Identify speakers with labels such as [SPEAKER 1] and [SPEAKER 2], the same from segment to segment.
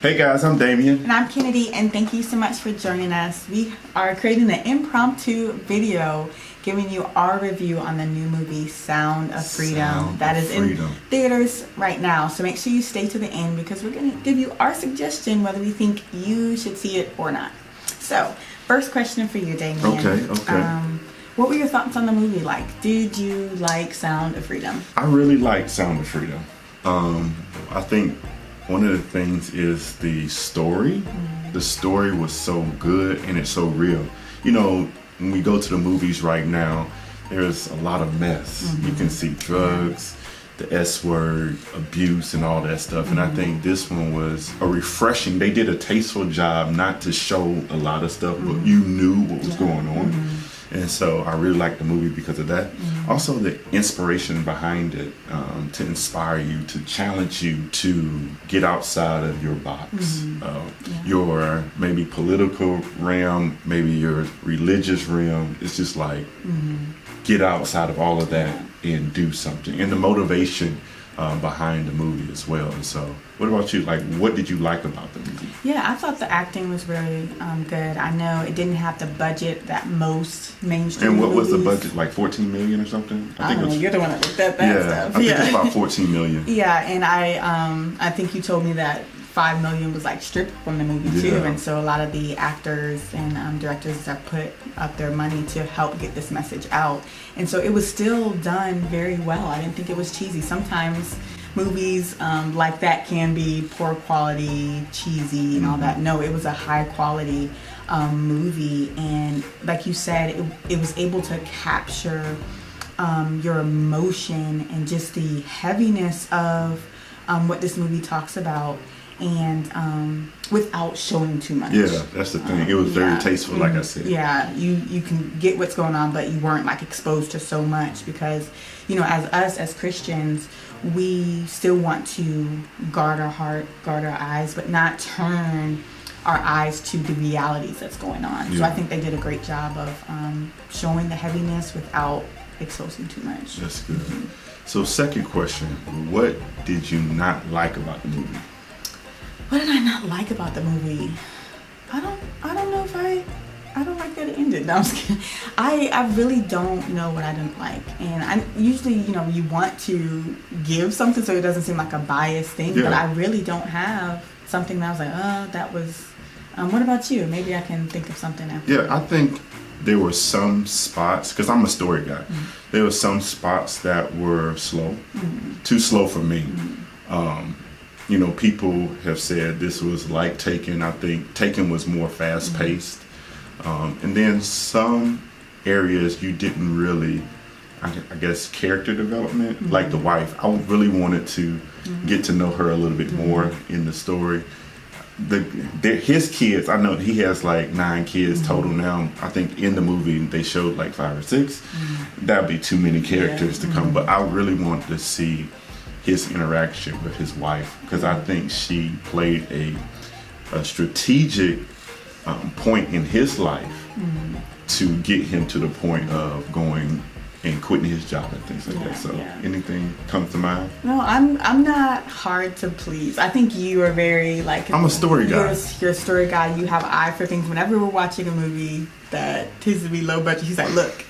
[SPEAKER 1] Hey guys, I'm Damien.
[SPEAKER 2] And I'm Kenady, and thank you so much for joining us. We are creating an impromptu video giving you our review on the new movie Sound of Freedom that is in theaters right now. So make sure you stay to the end because we're going to give you our suggestion whether we think you should see it or not. So, first question for you, Damien.
[SPEAKER 1] Okay.
[SPEAKER 2] What were your thoughts on the movie like? Did you like Sound of Freedom?
[SPEAKER 1] I really like Sound of Freedom. I think one of the things is the story. The story was so good and it's so real. You know, when we go to the movies right now, there's a lot of mess. You can see drugs, the S word, abuse, and all that stuff. And I think this one was a refreshing. They did a tasteful job not to show a lot of stuff, but you knew what was going on. And so I really liked the movie because of that. Also the inspiration behind it, to inspire you, to challenge you to get outside of your box, your maybe political realm, maybe your religious realm. It's just like get outside of all of that and do something. And the motivation behind the movie as well. And so what about you? Like, what did you like about the movie?
[SPEAKER 2] Yeah, I thought the acting was really good. I know it didn't have the budget that most mainstream
[SPEAKER 1] And what
[SPEAKER 2] movies.
[SPEAKER 1] was the budget? Like 14 million or something?
[SPEAKER 2] I don't know. You're the one that looked at that stuff.
[SPEAKER 1] I think it's about 14 million.
[SPEAKER 2] Yeah, and I think you told me that 5 million was like stripped from the movie too, and so a lot of the actors and directors have put up their money to help get this message out, and so it was still done very well. I didn't think it was cheesy. Sometimes movies like that can be poor quality, cheesy, and all that. No, it was a high quality movie, and like you said, it was able to capture your emotion and just the heaviness of what this movie talks about, and without showing too much.
[SPEAKER 1] Yeah, that's the thing. It was very tasteful, like I said.
[SPEAKER 2] Yeah, you can get what's going on, but you weren't like exposed to so much because, you know, as Christians, we still want to guard our heart, guard our eyes, but not turn our eyes to the realities that's going on. So I think they did a great job of showing the heaviness without exposing too much.
[SPEAKER 1] That's good. So second question, what did you not like about the movie?
[SPEAKER 2] What did I not like about the movie? I don't know if I don't like that it ended. No, I'm just kidding. I really don't know what I didn't like. And I usually, you know, you want to give something so it doesn't seem like a biased thing, but I really don't have something that I was like, oh, that was, what about you? Maybe I can think of something after.
[SPEAKER 1] Yeah, I think there were some spots, because I'm a story guy, there were some spots that were slow, too slow for me. You know, people have said this was like Taken. I think Taken was more fast-paced. And then some areas you didn't really, I guess, character development. Like the wife, I really wanted to get to know her a little bit more in the story. His kids, I know he has like 9 kids total now. I think in the movie they showed like 5 or 6. That'd be too many characters to come. But I really wanted to see his interaction with his wife, because I think she played a strategic point in his life to get him to the point of going and quitting his job and things like that. So anything comes to mind?
[SPEAKER 2] No, I'm not hard to please. I think you are very like,
[SPEAKER 1] I'm a story guy.
[SPEAKER 2] You're a story guy. You have an eye for things. Whenever we're watching a movie that tends to be low budget, he's like, look,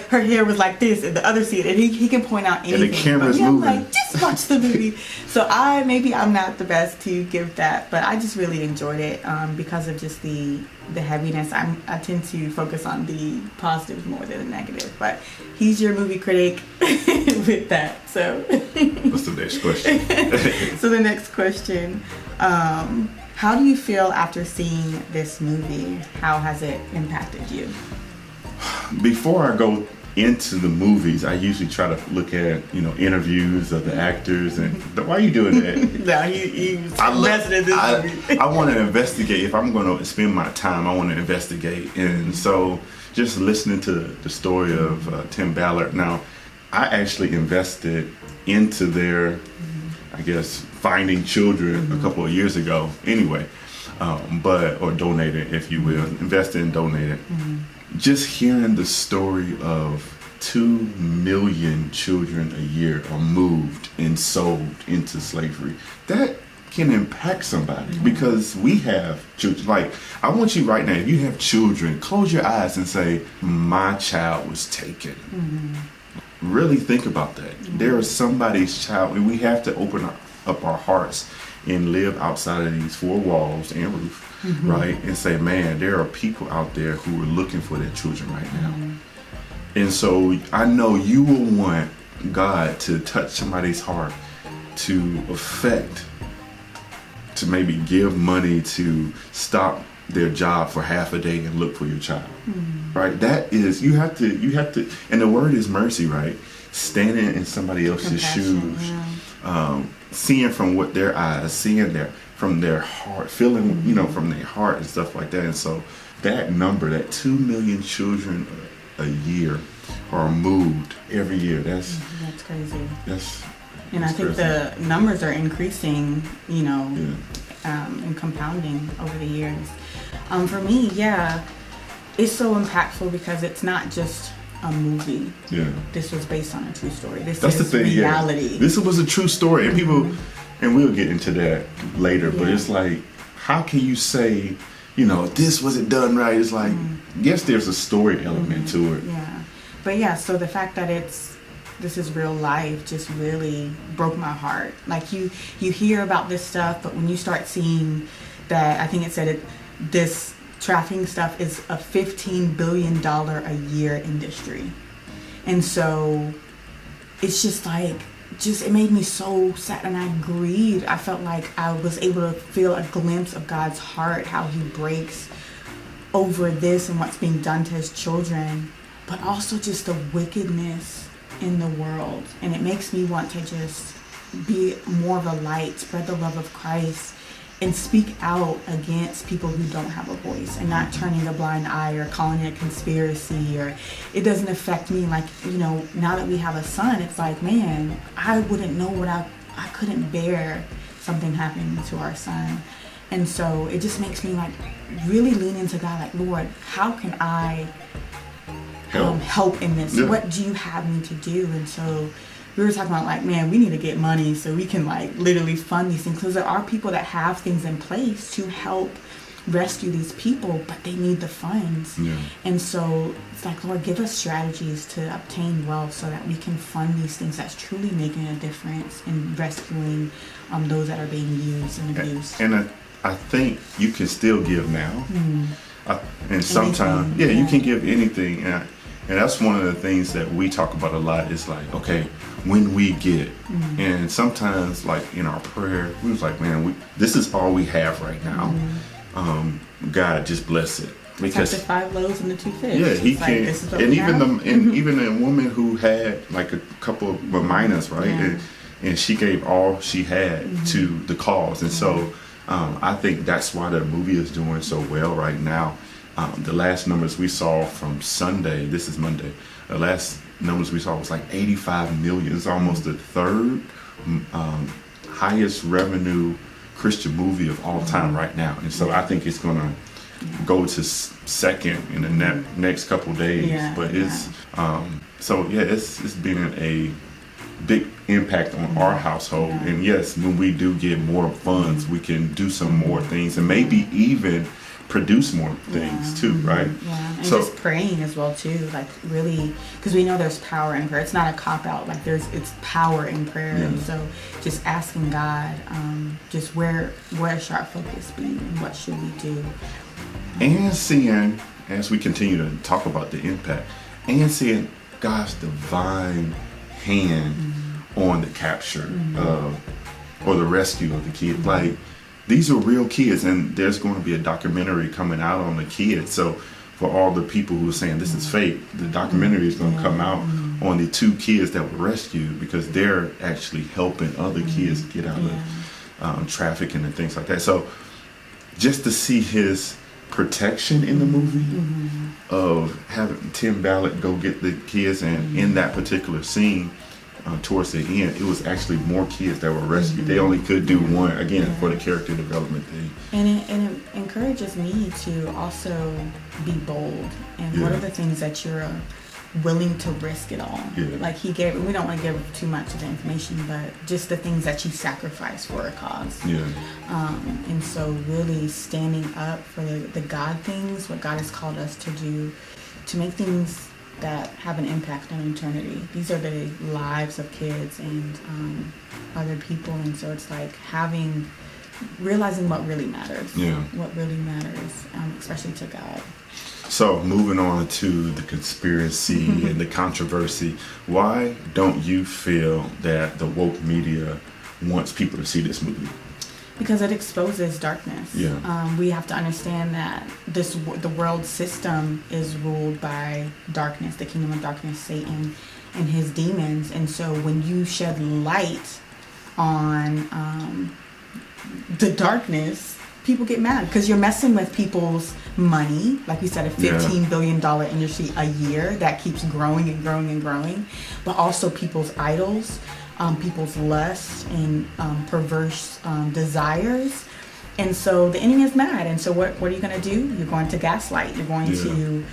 [SPEAKER 2] her hair was like this and the other scene, and he can point out anything.
[SPEAKER 1] And the camera's moving.
[SPEAKER 2] I'm like, just watch the movie. So maybe I'm not the best to give that, but I just really enjoyed it because of just the heaviness. I tend to focus on the positives more than the negative, but he's your movie critic with that. So
[SPEAKER 1] what's the next question?
[SPEAKER 2] So the next question, how do you feel after seeing this movie? How has it impacted you?
[SPEAKER 1] Before I go into the movies, I usually try to look at, you know, interviews of the actors. And why are you doing that?
[SPEAKER 2] No, he's invested in this movie.
[SPEAKER 1] I want to investigate. If I'm going to spend my time, I want to investigate. And so just listening to the story of Tim Ballard. Now, I actually invested into their, I guess, finding children a couple of years ago anyway, or donated, if you will, invested and donated. Just hearing the story of 2 million children a year are moved and sold into slavery, that can impact somebody because we have children. Like, I want you right now, if you have children, close your eyes and say, my child was taken. Really think about that. There is somebody's child, and we have to open up our hearts and live outside of these four walls and roof, right? And say, man, there are people out there who are looking for their children right now. And so I know you will want God to touch somebody's heart to affect, to maybe give money to stop their job for half a day and look for your child, right? That is, you have to, and the word is mercy, right? Standing in somebody else's shoes, seeing from what their eyes, seeing from their heart, feeling, from their heart and stuff like that. And so that number, that 2 million children a year are moved every year. That's
[SPEAKER 2] crazy.
[SPEAKER 1] And
[SPEAKER 2] I think the numbers are increasing, and compounding over the years. For me, it's so impactful because it's not just a movie. Yeah. This was based on a true story. That's is the thing, reality. Yeah.
[SPEAKER 1] This was a true story, and people, and we'll get into that later, but it's like, how can you say, this wasn't done right? It's like, yes, there's a story element to it.
[SPEAKER 2] Yeah. But so the fact that this is real life just really broke my heart. Like, you hear about this stuff, but when you start seeing that, I think it said this trafficking stuff is a $15 billion a year industry. And so it's just like, it made me so sad, and I grieved. I felt like I was able to feel a glimpse of God's heart, how he breaks over this and what's being done to his children, but also just the wickedness in the world. And it makes me want to just be more of a light, spread the love of Christ, and speak out against people who don't have a voice, and not turning a blind eye or calling it a conspiracy, or it doesn't affect me. Like, now that we have a son, it's like, man, I wouldn't know what I couldn't bear something happening to our son. And so it just makes me like really lean into God, like, Lord, how can I help in this? Yeah. What do you have me to do? And so we were talking about, like, man, we need to get money so we can, like, literally fund these things, because there are people that have things in place to help rescue these people, but they need the funds. Yeah. And so it's like, Lord, give us strategies to obtain wealth so that we can fund these things that's truly making a difference in rescuing those that are being used and abused.
[SPEAKER 1] And I think you can still give now. And sometimes, you can give anything. And that's one of the things that we talk about a lot. Is like, okay, when we get, and sometimes, like, in our prayer, we was like, man, this is all we have right now. God, just bless it.
[SPEAKER 2] Because the 5 loaves and the 2 fish.
[SPEAKER 1] Yeah, he can. And even a woman who had like a couple of minors, right? Yeah. And she gave all she had to the cause. And so I think that's why the movie is doing so well right now. The last numbers we saw from Sunday, this is Monday, the last numbers we saw was like 85 million. It's almost the third highest revenue Christian movie of all time right now. And so I think it's going to go to second in the next couple days. But it's it's been a big impact on our household. And yes, when we do get more funds, we can do some more things, and maybe even produce more things too, right?
[SPEAKER 2] Yeah, and so, just praying as well too, like, really, because we know there's power in prayer. It's not a cop-out, like, it's power in prayer. And so just asking God, just where should our focus be, and what should we do?
[SPEAKER 1] And seeing, as we continue to talk about the impact, and seeing God's divine hand on the capture or the rescue of the kid. Like, these are real kids, and there's going to be a documentary coming out on the kids. So for all the people who are saying this is fake, the documentary is going to come out on the 2 kids that were rescued, because they're actually helping other kids get out of trafficking and things like that. So just to see his protection in the movie of having Tim Ballard go get the kids, and in that particular scene, towards the end, it was actually more kids that were rescued. They only could do one, again, for the character development thing.
[SPEAKER 2] And it encourages me to also be bold. And what are the things that you're willing to risk it all.
[SPEAKER 1] Yeah.
[SPEAKER 2] Like we don't want to give too much of the information, but just the things that she sacrificed for a cause.
[SPEAKER 1] Yeah.
[SPEAKER 2] And so really standing up for the God things, what God has called us to do, to make things that have an impact on eternity. These are the lives of kids and other people, and so it's like realizing what really matters.
[SPEAKER 1] Yeah.
[SPEAKER 2] What really matters, especially to God.
[SPEAKER 1] So moving on to the conspiracy and the controversy, why don't you feel that the woke media wants people to see this movie?
[SPEAKER 2] Because it exposes darkness.
[SPEAKER 1] Yeah.
[SPEAKER 2] We have to understand that the world system is ruled by darkness, the kingdom of darkness, Satan, and his demons. And so when you shed light on the darkness, people get mad because you're messing with people's money. Like we said, a $15 billion industry a year that keeps growing and growing and growing, but also people's idols, people's lust and perverse desires. And so the enemy is mad. And so what are you going to do? You're going to gaslight. You're going to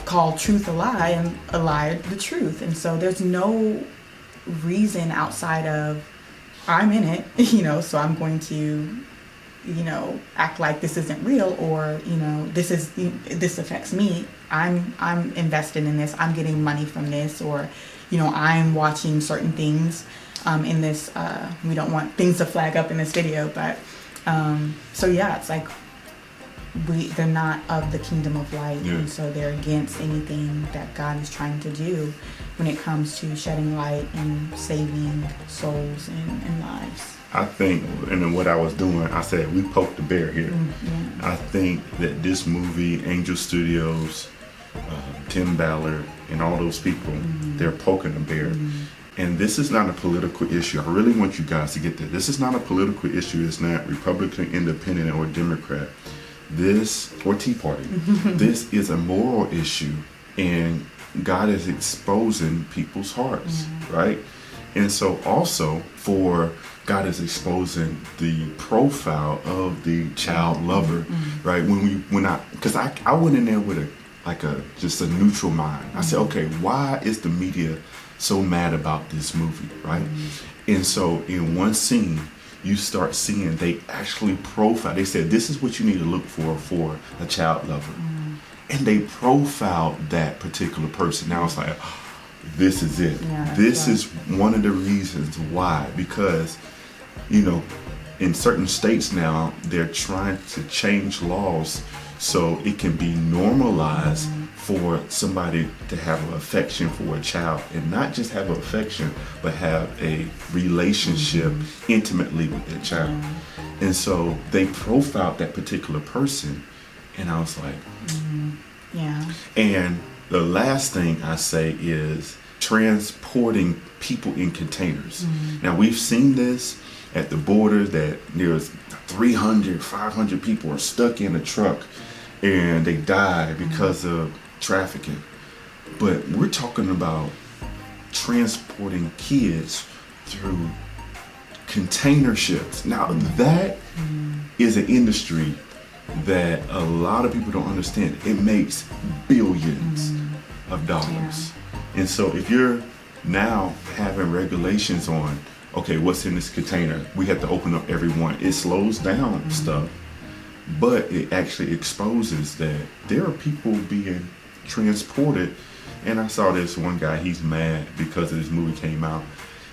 [SPEAKER 2] call truth a lie and a lie the truth. And so there's no reason outside of I'm in it, so I'm going to, act like this isn't real, or, this affects me. I'm invested in this. I'm getting money from this, or, I'm watching certain things in this. We don't want things to flag up in this video, but it's like they're not of the kingdom of light, and so they're against anything that God is trying to do when it comes to shedding light and saving souls and lives.
[SPEAKER 1] I think, and then what I was doing, I said we poked the bear here. I think that this movie, Angel Studios, Tim Ballard, and all those people, they're poking the bear. And this is not a political issue. I really want you guys to get that. This is not a political issue. It's not Republican, Independent, or Democrat. This, or Tea Party. This is a moral issue. And God is exposing people's hearts, right? And so also God is exposing the profile of the child lover, right? Because I went in there with just a neutral mind. I said, okay, why is the media so mad about this movie, right? And so in one scene, you start seeing they actually profile. They said, this is what you need to look for a child lover. And they profiled that particular person. Now it's like, this is it. Yeah, this is one of the reasons why. Because, in certain states now, they're trying to change laws so it can be normalized for somebody to have an affection for a child, and not just have an affection, but have a relationship intimately with that child. And so they profiled that particular person, and I was like, And the last thing I say is transporting people in containers. Now, we've seen this at the border, that there's 300, 500 people are stuck in a truck and they die because of trafficking. But we're talking about transporting kids through container ships. Now, that is an industry that a lot of people don't understand. It makes billions of dollars. And so if you're now having regulations on, okay, what's in this container, we have to open up every one. It slows down stuff, but it actually exposes that there are people being transported. And I saw this one guy, he's mad because this movie came out,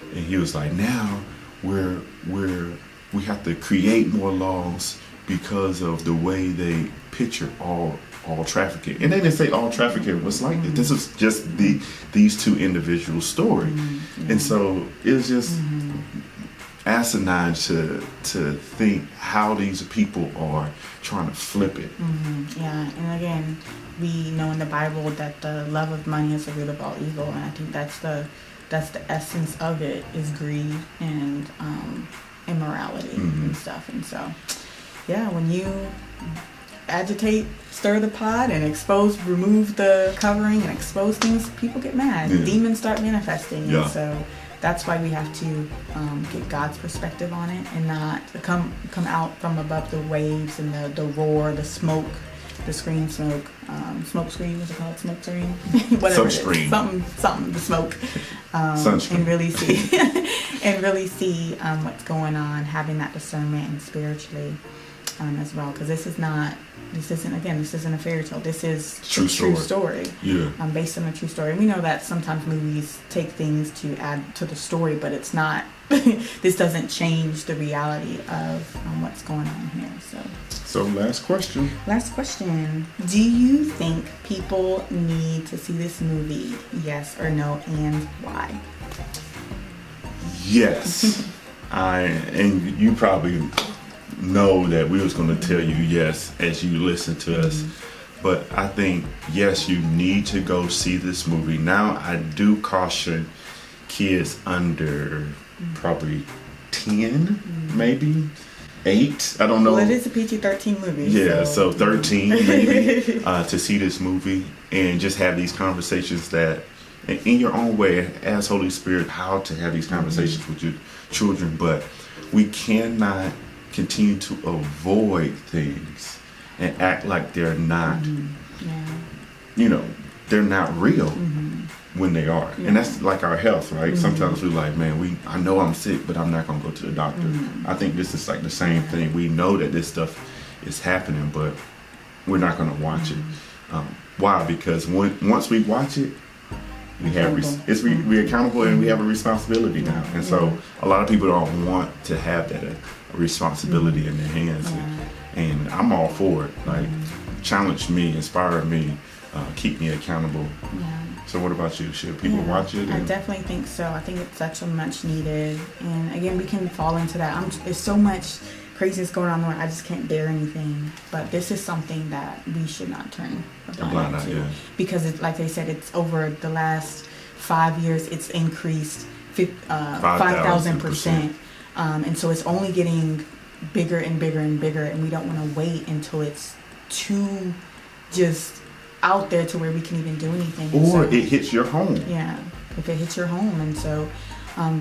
[SPEAKER 1] and he was like, now we have to create more laws because of the way they picture all trafficking. And they didn't say all trafficking was like this. This is just these two individual story. And so it was just asinine to think how these people are trying to flip it.
[SPEAKER 2] Yeah, and again, we know in the Bible that the love of money is the root of all evil, and I think that's the essence of it, is greed and immorality and stuff. And so, yeah, when you agitate, stir the pot, and remove the covering and expose things, people get mad. Demons start manifesting. And so that's why we have to get God's perspective on it, and not come out from above the waves and the roar, the smoke, the screen smoke screen, what's it called, smoke screen, whatever
[SPEAKER 1] Sunscreen.
[SPEAKER 2] it is, something the smoke,
[SPEAKER 1] Sunscreen.
[SPEAKER 2] and really see what's going on, having that discernment and spiritually as well, because this isn't a fairy tale. This is
[SPEAKER 1] True
[SPEAKER 2] a true story.
[SPEAKER 1] Yeah.
[SPEAKER 2] Based on a true story. And we know that sometimes movies take things to add to the story, but it's not. This doesn't change the reality of what's going on here.
[SPEAKER 1] So last question.
[SPEAKER 2] Do you think people need to see this movie? Yes or no, and why?
[SPEAKER 1] Yes. And you probably know that we was going to tell you yes as you listen to us, but I think yes, you need to go see this movie. Now I do caution kids under probably 10, maybe 8, I don't know.
[SPEAKER 2] Well, it is a PG-13 movie.
[SPEAKER 1] Yeah, so 13 maybe to see this movie and just have these conversations that in your own way, ask Holy Spirit how to have these conversations with your children. But we cannot continue to avoid things and act like they're not, they're not real when they are. And that's like our health, right? Sometimes we're like, man, I know I'm sick, but I'm not going to go to the doctor. I think this is like the same thing. We know that this stuff is happening, but we're not going to watch it. Why? Because once we watch it, we have we're accountable and we have a responsibility now. And so a lot of people don't want to have that responsibility in their hands. And I'm all for it. Like, challenge me, inspire me, keep me accountable. So what about you? Should people watch it?
[SPEAKER 2] I definitely think so. I think it's such a much needed. And again, we can fall into that. There's so much craziness going on where I just can't bear anything. But this is something that we should not turn a blind eye to. Because it's, like they said, it's over the last 5 years, it's increased 5,000%. And so it's only getting bigger and bigger and bigger. And we don't want to wait until it's too just out there to where we can even do anything.
[SPEAKER 1] Or it hits your home.
[SPEAKER 2] Yeah, if it hits your home. And so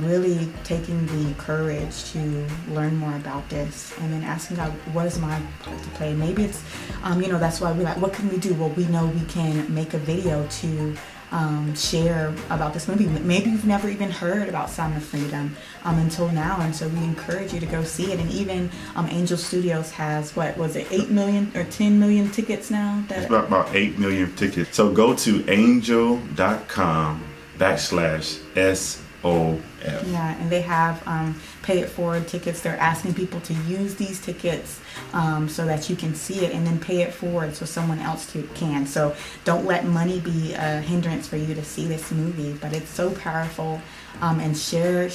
[SPEAKER 2] really taking the courage to learn more about this and then asking God, what is my part to play? Maybe it's, that's why we're like, what can we do? Well, we know we can make a video to share about this movie. Maybe you've never even heard about Sound of Freedom until now, and so we encourage you to go see it. And even Angel Studios has, 8 million or 10 million tickets now?
[SPEAKER 1] It's about 8 million tickets. So go to angel.com/SOF.
[SPEAKER 2] Yeah, and they have pay it forward tickets. They're asking people to use these tickets so that you can see it, and then pay it forward so someone else can. So don't let money be a hindrance for you to see this movie. But it's so powerful. And share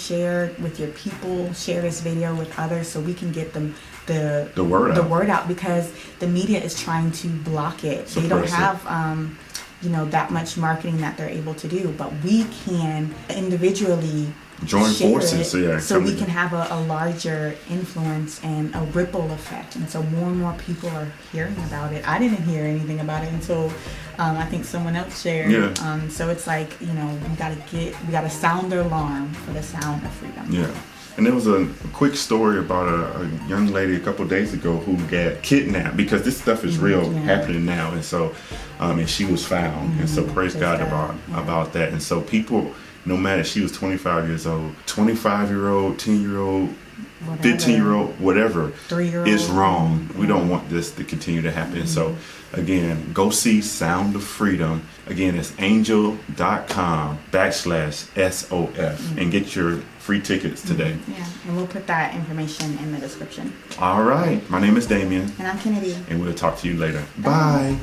[SPEAKER 2] with your people. Share this video with others so we can get them the word out, because the media is trying to block it. They don't have that much marketing that they're able to do, but we can individually
[SPEAKER 1] join forces
[SPEAKER 2] so we can have a larger influence and a ripple effect. And so more and more people are hearing about it. I didn't hear anything about it until I think someone else shared. So it's like, we gotta sound the alarm for the sound of freedom.
[SPEAKER 1] And there was a quick story about a young lady a couple of days ago who got kidnapped, because this stuff is real happening now. And so, and she was found. And so praise God about that. And so people, no matter, she was 25 years old, 25-year-old, 10-year-old, 15-year-old, whatever,
[SPEAKER 2] 3-year-old,
[SPEAKER 1] it's wrong. We don't want this to continue to happen. So again, go see Sound of Freedom. Again, it's angel.com/SOF and get your free tickets today.
[SPEAKER 2] And we'll put that information in the description.
[SPEAKER 1] All right. My name is Damien.
[SPEAKER 2] And I'm Kenady.
[SPEAKER 1] And we'll talk to you later. Bye.